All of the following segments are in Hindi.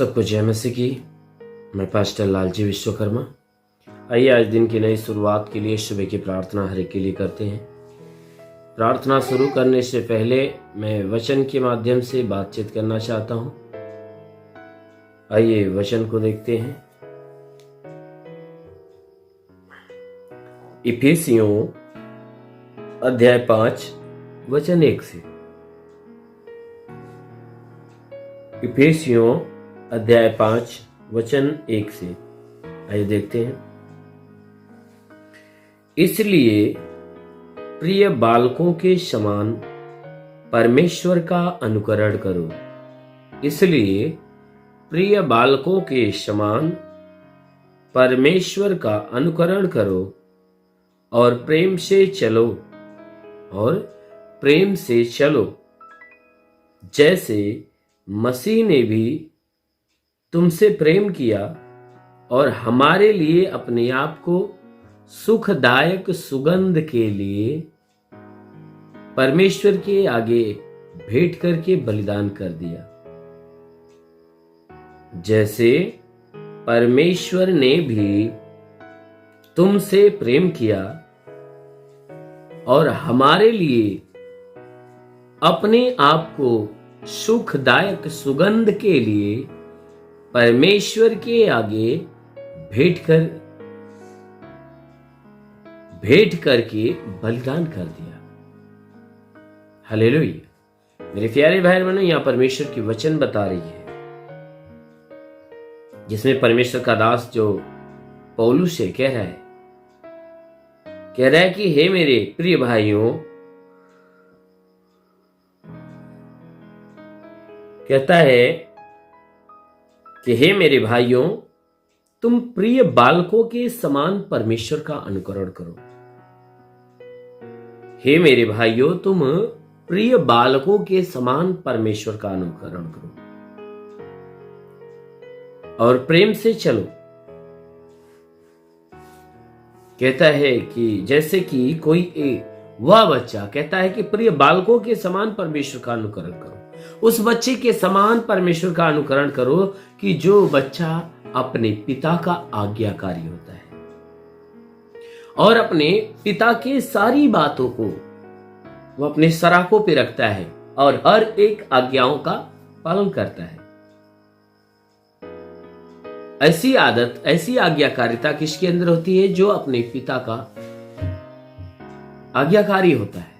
सबको जय मसीह की। मैं पास्टर लालजी विश्वकर्मा। आइए आज दिन की नई शुरुआत के लिए सुबह की प्रार्थना हर एक के लिए करते हैं। प्रार्थना शुरू करने से पहले मैं वचन के माध्यम से बातचीत करना चाहता हूं। आइए वचन को देखते हैं। इफिसियों अध्याय 5 वचन 1 से। इफिसियों अध्याय 5 वचन 1 से। आइए देखते हैं। इसलिए प्रिय बालकों के समान परमेश्वर का अनुकरण करो। इसलिए प्रिय बालकों के समान परमेश्वर का अनुकरण करो और प्रेम से चलो जैसे मसीह ने भी तुमसे प्रेम किया और हमारे लिए अपने आप को सुखदायक सुगंध के लिए परमेश्वर के आगे भेंट करके बलिदान कर दिया। जैसे परमेश्वर ने भी तुमसे प्रेम किया और हमारे लिए अपने आप को सुखदायक सुगंध के लिए परमेश्वर के आगे भेंट करके बलिदान कर दिया। हालेलुया। मेरे प्यारे भाई बहनों, यहां परमेश्वर की वचन बता रही है, जिसमें परमेश्वर का दास जो पौलुस से कह रहा है कि हे मेरे प्रिय भाइयों, कहता है कि हे मेरे भाइयों, तुम प्रिय बालकों के समान परमेश्वर का अनुकरण करो। हे मेरे भाइयों, तुम प्रिय बालकों के समान परमेश्वर का अनुकरण करो और प्रेम से चलो। कहता है कि जैसे कि वह बच्चा, कहता है कि प्रिय बालकों के समान परमेश्वर का अनुकरण करो। उस बच्चे के समान परमेश्वर का अनुकरण करो कि जो बच्चा अपने पिता का आज्ञाकारी होता है और अपने पिता के सारी बातों को वो अपने सराखों पे रखता है और हर एक आज्ञाओं का पालन करता है। ऐसी आदत, ऐसी आज्ञाकारिता किसके अंदर होती है? जो अपने पिता का आज्ञाकारी होता है।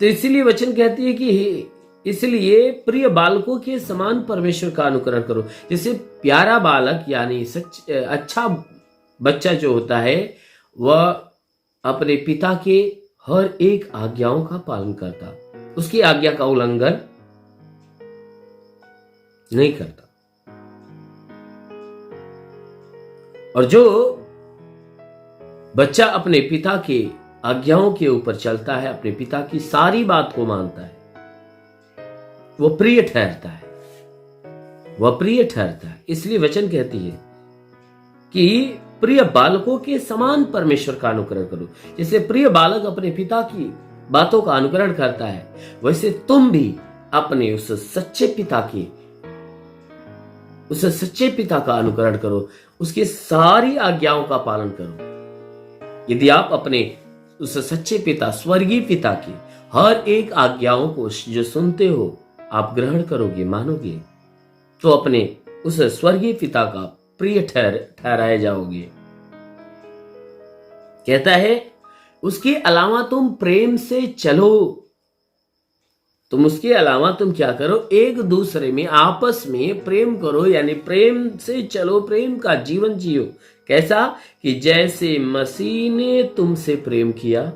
तो इसीलिए वचन कहती है कि इसलिए प्रिय बालकों के समान परमेश्वर का अनुकरण करो। जैसे प्यारा बालक यानी अच्छा बच्चा जो होता है, वह अपने पिता के हर एक आज्ञाओं का पालन करता, उसकी आज्ञा का उल्लंघन नहीं करता। और जो बच्चा अपने पिता के आज्ञाओं के ऊपर चलता है, अपने पिता की सारी बात को मानता है, वो प्रिय ठहरता है, वह प्रिय ठहरता है। इसलिए वचन कहती है कि प्रिय बालकों के समान परमेश्वर का अनुकरण करो। जैसे प्रिय बालक अपने पिता की बातों का अनुकरण करता है, वैसे तुम भी अपने उस सच्चे पिता का अनुकरण करो, उसकी सारी आज्ञाओं का पालन करो। यदि आप अपने उस सच्चे पिता, स्वर्गीय पिता की हर एक आज्ञाओं को जो सुनते हो आप ग्रहण करोगे, मानोगे, तो अपने उस स्वर्गीय पिता का प्रिय ठहराए जाओगे। कहता है उसके अलावा तुम प्रेम से चलो। उसके अलावा तुम क्या करो? एक दूसरे में आपस में प्रेम करो, यानी प्रेम से चलो, प्रेम का जीवन जियो। कैसा? कि जैसे मसीह ने तुमसे प्रेम किया,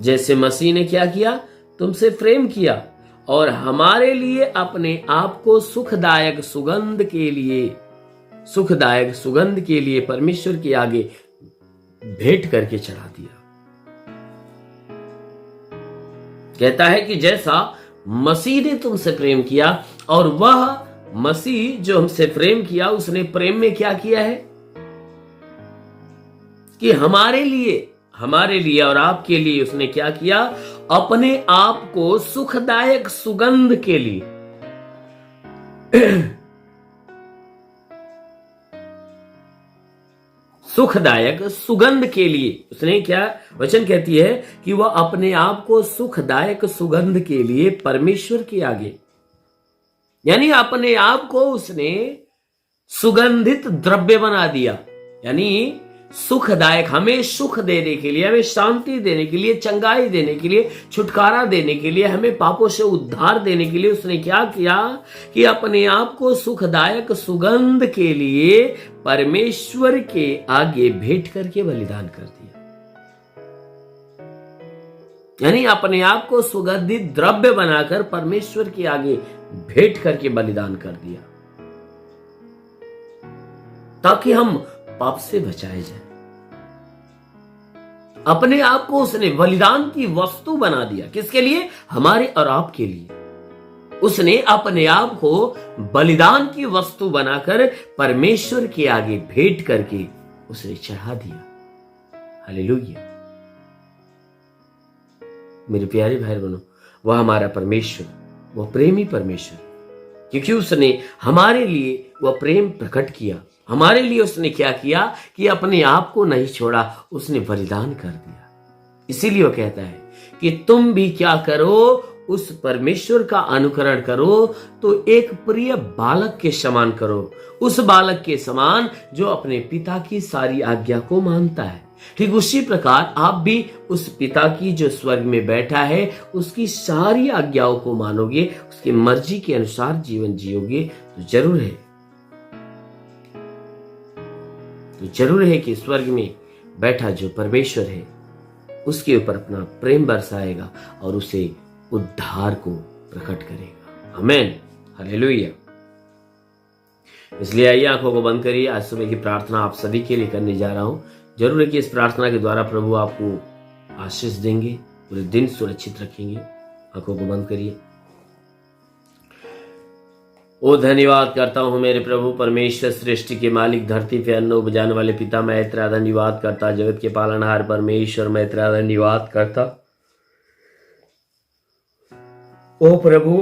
जैसे मसीह ने क्या किया? तुमसे प्रेम किया और हमारे लिए अपने आप को सुखदायक सुगंध के लिए परमेश्वर के आगे भेंट करके चढ़ा दिया। कहता है कि जैसा मसीह ने तुमसे प्रेम किया, और वह मसीह जो हमसे प्रेम किया, उसने प्रेम में क्या किया है कि हमारे लिए और आपके लिए उसने क्या किया? अपने आप को सुखदायक सुगंध के लिए, सुखदायक सुगंध के लिए, उसने क्या वचन कहती है कि वह अपने आप को सुखदायक सुगंध के लिए परमेश्वर के आगे, यानी अपने आप को उसने सुगंधित द्रव्य बना दिया, यानी सुखदायक, हमें सुख देने के लिए, हमें शांति देने के लिए, चंगाई देने के लिए, छुटकारा देने के लिए, हमें पापों से उद्धार देने के लिए उसने क्या किया कि अपने आप को सुखदायक सुगंध के लिए परमेश्वर के आगे भेंट करके बलिदान कर दिया। यानी अपने आप को सुगंधित द्रव्य बनाकर परमेश्वर के आगे भेंट करके बलिदान कर दिया, ताकि हम पाप से बचाए जाए। अपने आप को उसने बलिदान की वस्तु बना दिया, किसके लिए? हमारे और आपके लिए। उसने अपने आप को बलिदान की वस्तु बनाकर परमेश्वर के आगे भेंट करके उसे चढ़ा दिया। हालेलुया। मेरे प्यारे भाई बहनों, वह हमारा परमेश्वर, वह प्रेमी परमेश्वर, क्योंकि उसने हमारे लिए वह प्रेम प्रकट किया, हमारे लिए उसने क्या किया कि अपने आप को नहीं छोड़ा, उसने बलिदान कर दिया। इसीलिए वो कहता है कि तुम भी क्या करो, उस परमेश्वर का अनुकरण करो, तो एक प्रिय बालक के समान करो, उस बालक के समान जो अपने पिता की सारी आज्ञा को मानता है। ठीक उसी प्रकार आप भी उस पिता की जो स्वर्ग में बैठा है उसकी सारी आज्ञाओं को मानोगे, उसकी मर्जी के अनुसार जीवन जियोगे, तो जरूर है कि स्वर्ग में बैठा जो परमेश्वर है उसके ऊपर अपना प्रेम बरसाएगा और उसे उद्धार को प्रकट करेगा। आमीन, हालेलुया। इसलिए आइए आंखों को बंद करिए। आज सुबह की प्रार्थना आप सभी के लिए करने जा रहा हूं। जरूर है कि इस प्रार्थना के द्वारा प्रभु आपको आशीष देंगे, पूरे दिन सुरक्षित रखेंगे। आंखों को बंद करिए। ओ धन्यवाद करता हूँ मेरे प्रभु परमेश्वर, सृष्टि के मालिक, धरती पे अन्न उपजाने वाले पिता, मैं तेरा धन्यवाद करता। जगत के पालनहार परमेश्वर, मैं तेरा धन्यवाद करता। ओ प्रभु,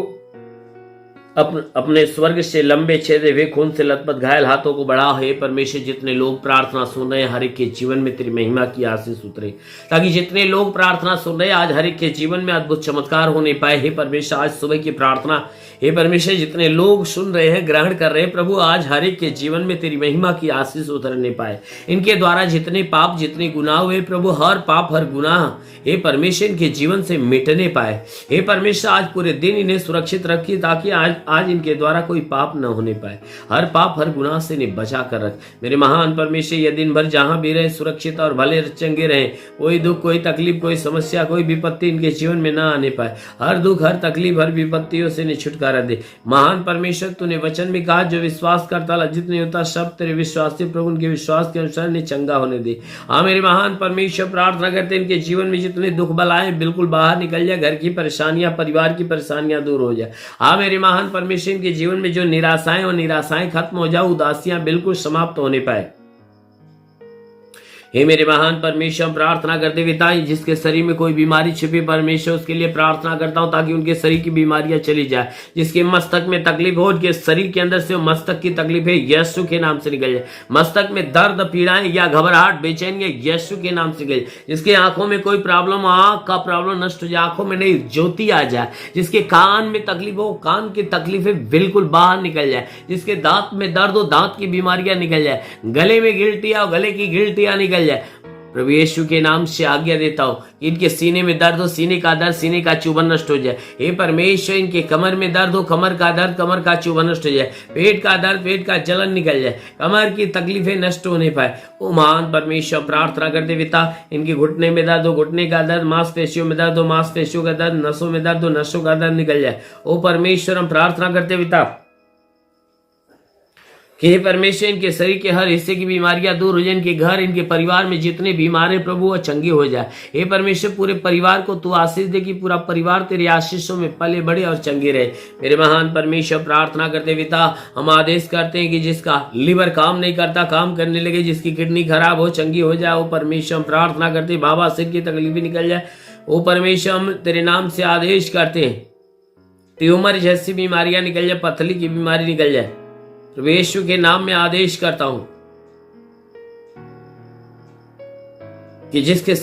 अपने स्वर्ग से लंबे छेदे हुए खून से लथपथ घायल हाथों को बढ़ा। हे परमेश्वर, जितने लोग प्रार्थना सुन रहे हैं हर एक के जीवन में तेरी महिमा की आशीष उतरे, ताकि जितने लोग प्रार्थना सुन रहे हैं आज हर एक के जीवन में अद्भुत चमत्कार होने पाए। हे परमेश्वर, आज सुबह की प्रार्थना, हे परमेश्वर, जितने लोग सुन रहे हैं, ग्रहण कर रहे हैं प्रभु, आज हर एक के जीवन में तेरी महिमा की आशीष उतरने पाए। इनके द्वारा जितने पाप, जितने गुनाह हुए प्रभु, हर पाप हर गुनाह हे परमेश्वर इनके जीवन से मिटने पाए। हे परमेश्वर, आज पूरे दिन इन्हें सुरक्षित रखिए, ताकि आज इनके द्वारा कोई पाप न होने पाए। हर पाप हर गुनाह से इन्हें बचा कर रख। मेरे महान परमेश्वर, ये दिन भर जहां भी रहे सुरक्षित और भले चंगे रहे। कोई दुख, कोई तकलीफ, कोई समस्या, कोई विपत्ति इनके जीवन में ना आने पाए। हर दुख, हर तकलीफ, हर विपत्तियों से इन्हें छुटकारा दे। महान परमेश्वर, तूने वचन में कहा जो विश्वास करता लज्जित नहीं होता, सब तेरे विश्वास प्रभु उनके विश्वास के अनुसार इन्हें चंगा होने दे। हाँ मेरे महान परमेश्वर, प्रार्थना करते इनके जीवन में जितने दुख बलाएं बिल्कुल बाहर निकल जाए। घर की परेशानियां, परिवार की परेशानियां दूर हो जाए। हाँ मेरे महान परमेश्वर, के जीवन में जो निराशाएं और निराशाएं खत्म हो जाए, उदासियां बिल्कुल समाप्त होने पाए। हे मेरे महान परमेश्वर, प्रार्थना करते पिता, जिसके शरीर में कोई बीमारी छिपी परमेश्वर, उसके लिए प्रार्थना करता हूं ताकि उनके शरीर की बीमारियां चली जाए। जिसके मस्तक में तकलीफ हो, उनके शरीर के अंदर से मस्तक की तकलीफ है यीशु के नाम से निकल जाए। मस्तक में दर्द, पीड़ाएं या घबराहट, बेचैनी यीशु के नाम से निकल जाए। जिसके आंखों में कोई प्रॉब्लम, आंख का प्रॉब्लम नष्ट हो जाए, आंखों में नहीं ज्योति आ जाए। जिसके कान में तकलीफ हो, कान की तकलीफें बिल्कुल बाहर निकल जाए। जिसके दांत में दर्द हो, दांत की बीमारियां निकल जाए। गले में गिल्टियां, गले की गिल्टियां निकल जाए। प्रभु यीशु के नाम से आज्ञा देता हूं, इनके सीने में दर्द हो, सीने का दर्द, सीने का चुभन नष्ट हो जाए। हे परमेश्वर, इनके कमर में दर्द हो, कमर का दर्द, कमर का चुभन नष्ट हो जाए। पेट का दर्द, पेट का जलन निकल जाए। कमर की तकलीफें नष्ट होने पाए। ओ महान परमेश्वर, प्रार्थना करते पिता, इनके घुटने में दर्द हो, घुटने का दर्द, मांसपेशियों में दर्द हो, मांसपेशियों का दर्द, नसों में दर्द हो, नसों का दर्द निकल जाए। ओ परमेश्वर, हम प्रार्थना करते पिता कि हे परमेश्वर, इनके शरीर के हर हिस्से की बीमारियां दूर हो जाए। इनके घर, इनके परिवार में जितने बीमार हैं प्रभु, वो चंगे हो जाए। हे परमेश्वर, पूरे परिवार को तू आशीष दे कि पूरा परिवार तेरी आशीषों में पले बढ़े और चंगे रहे। मेरे महान परमेश्वर, प्रार्थना करते पिता, हम आदेश करते हैं कि जिसका लीवर काम नहीं करता काम करने लगे, जिसकी किडनी खराब हो चंगी हो जाए। ओ परमेश्वर, हम प्रार्थना करते बाबा सिर की तकलीफें निकल जाए। ओ परमेश्वर, हम तेरे नाम से आदेश करते हैं ट्यूमर जैसी बीमारियां निकल जाए, पथरी की बीमारी निकल जाए। प्रभु यीशु के नाम में आदेश करता हूं कि जिसके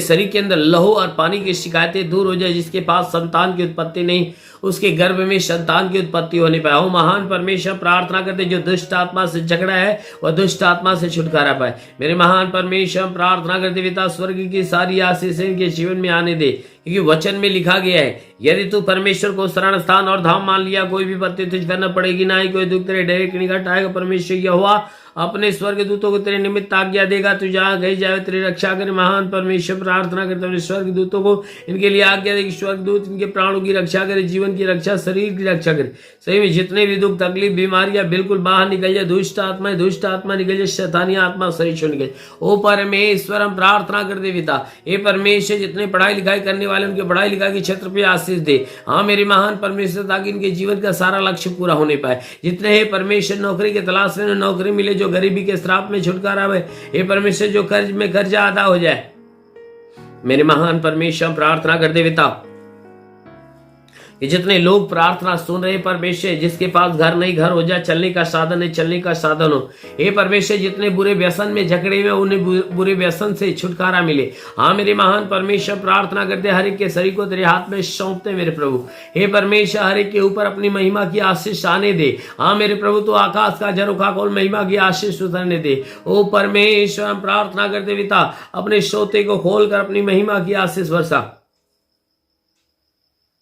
शरीर के अंदर लहू और पानी की शिकायतें दूर हो जाए, जिसके पास संतान की उत्पत्ति नहीं, उसके गर्भ में संतान की उत्पत्ति होने पाए। ओ महान परमेश्वर, प्रार्थना करते जो दुष्ट आत्मा से झगड़ा है वह दुष्ट आत्मा से छुटकारा पाए। मेरे महान परमेश्वर, प्रार्थना करते पिता स्वर्ग की सारी आशीष इनके जीवन में आने दे, क्योंकि वचन में लिखा गया है, यदि तू परमेश्वर को शरण स्थान और धाम मान लिया, कोई भी विपत्ति तुझ पर न पड़ेगी, ना ही कोई दुख तेरे डेरे के निकट आएगा। परमेश्वर यहोवा अपने स्वर्ग दूतों को तेरे निमित्त आज्ञा देगा, तू जहां गई जाए तेरी रक्षा करे। महान परमेश्वर, प्रार्थना करते अपने स्वर्ग दूतों को इनके लिए आज्ञा दे कि स्वर्ग दूत इनके प्राणों की रक्षा करे, जीवन की रक्षा, शरीर की रक्षा करे। सही में जितने भी दुख तकलीफ बीमारियां बिल्कुल बाहर निकल जाए, दुष्ट आत्मा निकल जाए, शैतानी आत्मा शरीर छोड़ निकल। ओ परमेश्वर, हम प्रार्थना करते पिता, हे परमेश्वर, जितने पढ़ाई लिखाई करने वाले उनके पढ़ाई लिखाई के क्षेत्र पे आशीष दे। हाँ मेरे महान परमेश्वर, ताकि इनके जीवन का सारा लक्ष्य पूरा होने पाए। जितने हे परमेश्वर नौकरी के तलाश में नौकरी मिले, जो गरीबी के श्राप में छुटकारा हुए, हे परमेश्वर जो कर्ज में कर्जा अदा हो जाए। मेरे महान परमेश्वर, प्रार्थना करते पिता कि जितने लोग प्रार्थना सुन रहे परमेश्वर, जिसके पास घर नहीं घर हो जाए, चलने का साधन है चलने का साधन हो। हे परमेश्वर, जितने बुरे व्यसन में जकड़े हुए उन्हें बुरे व्यसन से छुटकारा मिले। हाँ मेरे महान परमेश्वर, प्रार्थना करते हर एक के शरीर को तेरे हाथ में सौंपते मेरे प्रभु। हे परमेश्वर, हर एक के ऊपर अपनी महिमा की आशीष आने दे। हाँ मेरे प्रभु, तो आकाश का झरोखा खोल, महिमा की आशीष उतरने दे। ओ परमेश्वर, हम प्रार्थना करते पिता, अपने सोते को खोलकर अपनी महिमा की आशीष वर्षा।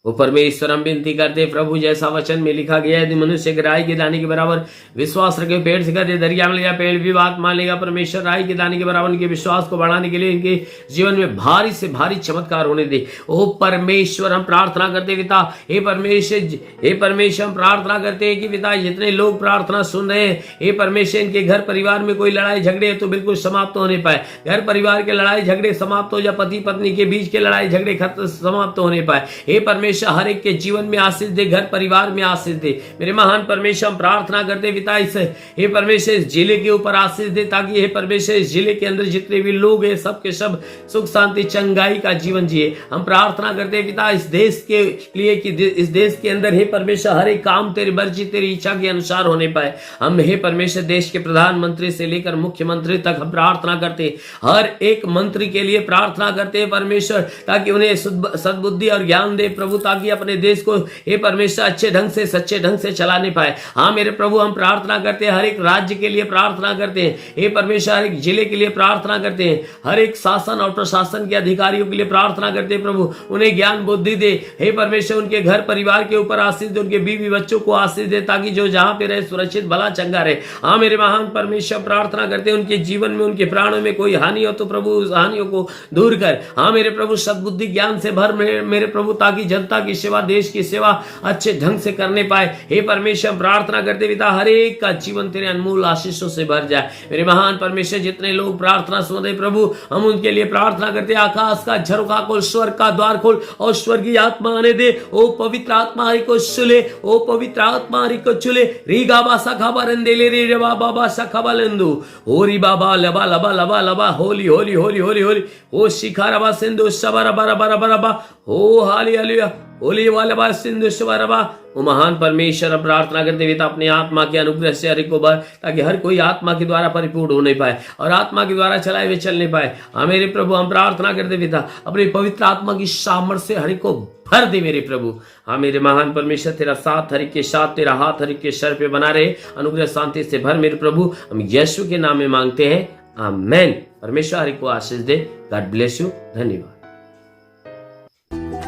वो परमेश्वर, हम विनती करते प्रभु, जैसा वचन में लिखा गया है, यदि मनुष्य के राई के दाने के बराबर विश्वास रखे, पेड़ से कहते दरिया में लिया, पेड़ भी बात मान लेगा। परमेश्वर, राई के दाने के बराबर उनके विश्वास को बढ़ाने के लिए इनके जीवन में भारी से भारी चमत्कार होने दे। ओ परमेश्वर, हम प्रार्थना करते पिता, हे परमेश्वर, हम प्रार्थना करते हैं कि पिता, जितने लोग प्रार्थना सुन रहे हैं, हे परमेश्वर, इनके घर परिवार में कोई लड़ाई झगड़े तो बिल्कुल समाप्त होने पाए। घर परिवार के लड़ाई झगड़े समाप्त हो जाए, पति पत्नी के बीच के लड़ाई झगड़े समाप्त होने पाए। हे परमेश्वर, हर एक के जीवन में आशीष दे, घर परिवार में आशीष दे। मेरे महान परमेश्वर, हम प्रार्थना करते पिता, इस हे परमेश्वर इस जिले के ऊपर आशीष दे, ताकि हे परमेश्वर इस जिले के अंदर जितने भी लोग हैं सब के सब सुख शांति चंगाई का जीवन जिए। हम प्रार्थना करते पिता इस देश के लिए कि इस देश के अंदर हे परमेश्वर हर एक काम तेरी मर्जी तेरी इच्छा के अनुसार होने पाए। हम हे परमेश्वर देश के प्रधानमंत्री से लेकर मुख्यमंत्री तक हम प्रार्थना करते, हर एक मंत्री के लिए प्रार्थना करते हैं परमेश्वर, ताकि उन्हें सद्बुद्धि और ज्ञान दे प्रभु, ताकि अपने देश को हे परमेश्वर अच्छे ढंग से सच्चे ढंग से चलाने पाए। हाँ मेरे प्रभु, हम प्रार्थना करते हैं, हर एक राज्य के लिए प्रार्थना करते हैं, हे परमेश्वर हर एक जिले के लिए प्रार्थना करते हैं, हर एक शासन और प्रशासन के अधिकारियों के लिए प्रार्थना करते हैं प्रभु, उन्हें ज्ञान बुद्धि दे। हे परमेश्वर, उनके घर परिवार के ऊपर आशीष दे, उनके बीवी बच्चों को आशीष दे, ताकि जो जहां पे रहे सुरक्षित भला चंगा रहे। हाँ मेरे महान परमेश्वर, प्रार्थना करते हैं उनके जीवन में उनके प्राणों में कोई हानि हो तो प्रभु उस हानियों को दूर कर। हाँ मेरे प्रभु, सद्बुद्धि ज्ञान से भर मेरे प्रभु, ताकि जनता की सेवा देश की सेवा अच्छे ढंग से करने पाए। हे परमेश्वर, प्रार्थना करते पिता हर एक का जीवन तेरे अनमोल आशीषों से भर जाए। मेरे महान परमेश्वर, जितने लोग प्रार्थना सुन रहे प्रभु, हम उनके लिए प्रार्थना करते, आकाश का झरोखा खोल, स्वर्ग का द्वार खोल और स्वर्गीय आत्मा आने दे। ओ पवित्र आत्मा हरि को छुले, ओ पवित्र आत्मा हरि को छुले। री गाबा सखा बरंदेले रे रे बाबा सखा बलंदु होरी बाबा लबा लबा लबा लबा होली होली होली होली होली ओ शिखारबा सिंधु सबरा बरा बरा बरा ओ हाली हालिया होली वाले बा सिंधु सबरा। वो महान परमेश्वर, प्रार्थना करते हुए अपने आत्मा के अनुग्रह से हर एक को भर, ताकि हर कोई आत्मा के द्वारा परिपूर्ण होने पाए और आत्मा के द्वारा चलाए हुए चलने पाए। हाँ मेरे प्रभु, हम प्रार्थना करते पिता अपनी पवित्र आत्मा की सामर्थ्य से हर एक को भर दे मेरे प्रभु। हाँ मेरे महान परमेश्वर, तेरा साथ हर एक के साथ, तेरा हाथ हर एक के सर पे बना रहे, अनुग्रह शांति से भर मेरे प्रभु। हम यीशु के नाम में मांगते हैं, आमेन। परमेश्वर हर एक को आशीष दे। God bless you. धन्यवाद।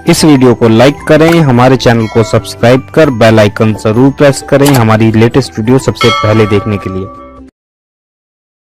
इस वीडियो को लाइक करें, हमारे चैनल को सब्सक्राइब कर बेल आइकन जरूर प्रेस करें हमारी लेटेस्ट वीडियो सबसे पहले देखने के लिए।